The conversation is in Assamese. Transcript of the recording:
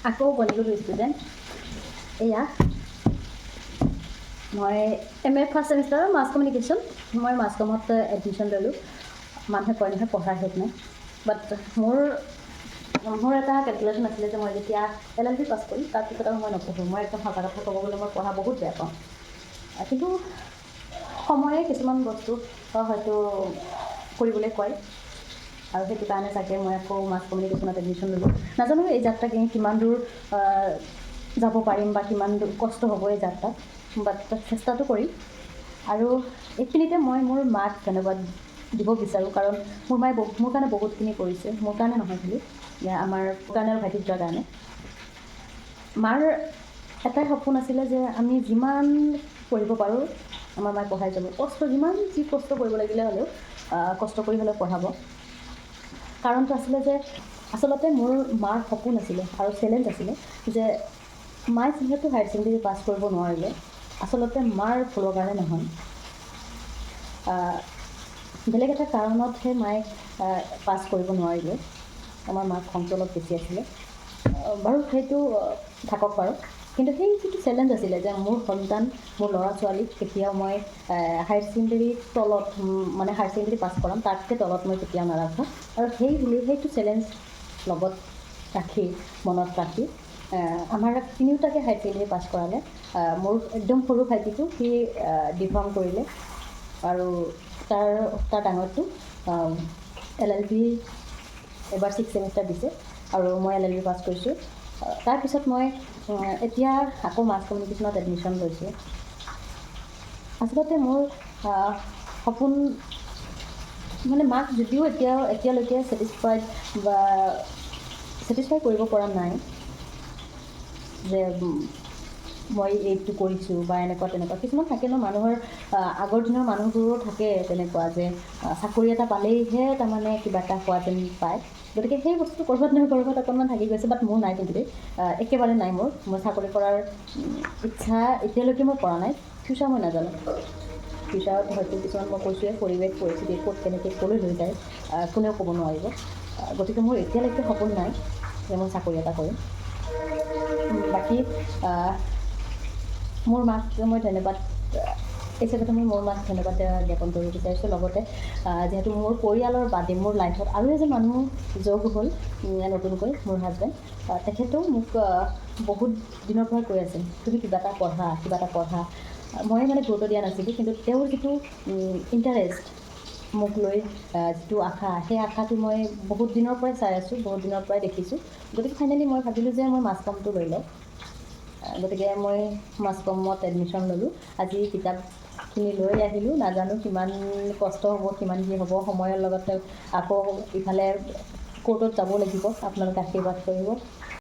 Akou hoi Golu student. এয়া মই MA ফাৰ্ষ্ট ছেমিষ্টাৰৰ মাছ কমিউনিকেশ্যন মই মাছ কমত এডমিশ্যন ল'লোঁ মানুহে কয় নহয় পঢ়াৰ শেষ নাই বাট মোৰ এটা কেলকুলেশ্যন আছিলে যে মই যেতিয়া LLB পাছ কৰিম তাৰপিছত আৰু মই নপঢ়োঁ মই একদম সঁচা কথা ক'ব গ'লে মই পঢ়া বহুত বেয়া পাওঁ কিন্তু সময়ে কিছুমান বস্তু হয়তো কৰিবলৈ কয় আৰু সেইটো কাৰণে চাগে মই আকৌ মাছ কমিউনিকেশ্যনত এডমিশ্যন ল'লোঁ নাজানো এই যাত্ৰা কিমান দূৰ যাব পাৰিম বা কিমান কষ্ট হ'ব এই যাত্ৰাত বাট চেষ্টাটো কৰিম আৰু এইখিনিতে মই মোৰ মাক ধন্যবাদ দিব বিচাৰোঁ কাৰণ মোৰ মায়ে মোৰ কাৰণে বহুতখিনি কৰিছে মোৰ কাৰণে নহয় খালি আমাৰ কাৰণে আৰু ভাইটিটোৰ কাৰণে মাৰ এটাই সপোন আছিলে যে আমি যিমান পঢ়িব পাৰোঁ আমাৰ মায়ে পঢ়াই যাব যিমান কষ্ট কৰিব লাগিলে হ'লেও কষ্ট কৰি হ'লেও পঢ়াব কাৰণটো আছিলে যে আচলতে মোৰ মাৰ সপোন আছিলে আৰু চেলেঞ্জ আছিলে যে মায়ে যিহেতু হায়াৰ ছেকেণ্ডেৰী পাছ কৰিব নোৱাৰিলে আচলতে মাৰ ভুলৰ কাৰণে নহয় বেলেগ এটা কাৰণতহে মায়ে পাছ কৰিব নোৱাৰিলে আমাৰ মাক খংটো অলপ বেছি আছিলে বাৰু সেইটো থাকক বাৰু কিন্তু সেই যিটো চেলেঞ্জ আছিলে যে মোৰ সন্তান মোৰ ল'ৰা ছোৱালীক কেতিয়াও মই হায়াৰ ছেকেণ্ডেৰীৰ তলত মানে হায়াৰ ছেকেণ্ডেৰী পাছ কৰাম তাতকৈ তলত মই কেতিয়াও নাৰাখোঁ আৰু সেইটো চেলেঞ্জ লগত ৰাখি মনত ৰাখি আমাৰ তিনিওটাকে হায়াৰ ছেকেণ্ডেৰী পাছ কৰালে মোৰ একদম সৰু ভাইটিটো সি ডিফাৰ্ম কৰিলে আৰু তাৰ ডাঙৰটো LLB এবাৰ 6th ছেমিষ্টাৰ দিছে আৰু মই LLB পাছ কৰিছোঁ তাৰপিছত মই এতিয়া আকৌ মাছ কমিউনিকেশ্যনত এডমিশ্যন লৈছোঁ আচলতে মোৰ সপোন মানে মাক যদিও এতিয়ালৈকে ছেটিছফাই কৰিব পৰা নাই যে মই এইটো কৰিছোঁ বা এনেকুৱা তেনেকুৱা কিছুমান থাকে ন মানুহৰ আগৰ দিনৰ মানুহবোৰো থাকে তেনেকুৱা যে চাকৰি এটা পালেইহে তাৰমানে কিবা এটা হোৱা যেন পায় গতিকে সেই বস্তু ক'ৰবাত নহয় ক'ৰবাত অকণমান থাকি গৈছে বাট মোৰ নাই কিন্তু একেবাৰে নাই মই চাকৰি কৰাৰ ইচ্ছা এতিয়ালৈকে মই কৰা নাই ফিউচাৰ মই নাজানো ফিউচাৰত হয়তো কিছুমান মই কৈছোঁৱে পৰিৱেশ পৰিস্থিতি ক'ত কেনেকৈ ক'লৈ লৈ যায় কোনেও ক'ব নোৱাৰিব গতিকে মোৰ এতিয়ালৈকে সপোন নাই যে মই চাকৰি এটা কৰিম বাকী মোৰ মাক মই ধন্যবাদ এই ক্ষেত্ৰতে মই মোৰ মাক ধন্যবাদ জ্ঞাপন কৰিব বিচাৰিছোঁ লগতে যিহেতু মোৰ পৰিয়ালৰ বাদে মোৰ লাইফত আৰু এজন মানুহ যোগ হ'ল নতুনকৈ মোৰ হাজবেণ্ড তেখেতেও মোক বহুত দিনৰ পৰা কৈ আছে তুমি কিবা এটা পঢ়া মই মানে গুৰুত্ব দিয়া নাছিলোঁ কিন্তু তেওঁৰ যিটো ইণ্টাৰেষ্ট মোক লৈ যিটো আশা সেই আশাটো মই বহুত দিনৰ পৰাই চাই আছোঁ বহুত দিনৰ পৰাই দেখিছোঁ গতিকে ফাইনেলি মই ভাবিলোঁ যে মই মাছ কমটো লৈ লওঁ গতিকে মই মাছ কমত এডমিশ্যন ল'লোঁ আজি কিতাপখিনি লৈ আহিলোঁ নাজানো কিমান কষ্ট হ'ব কিমান কি হ'ব সময়ৰ লগতে আকৌ ইফালে কোৰ্টত যাব লাগিব আপোনালোকে আশীৰ্বাদ কৰিব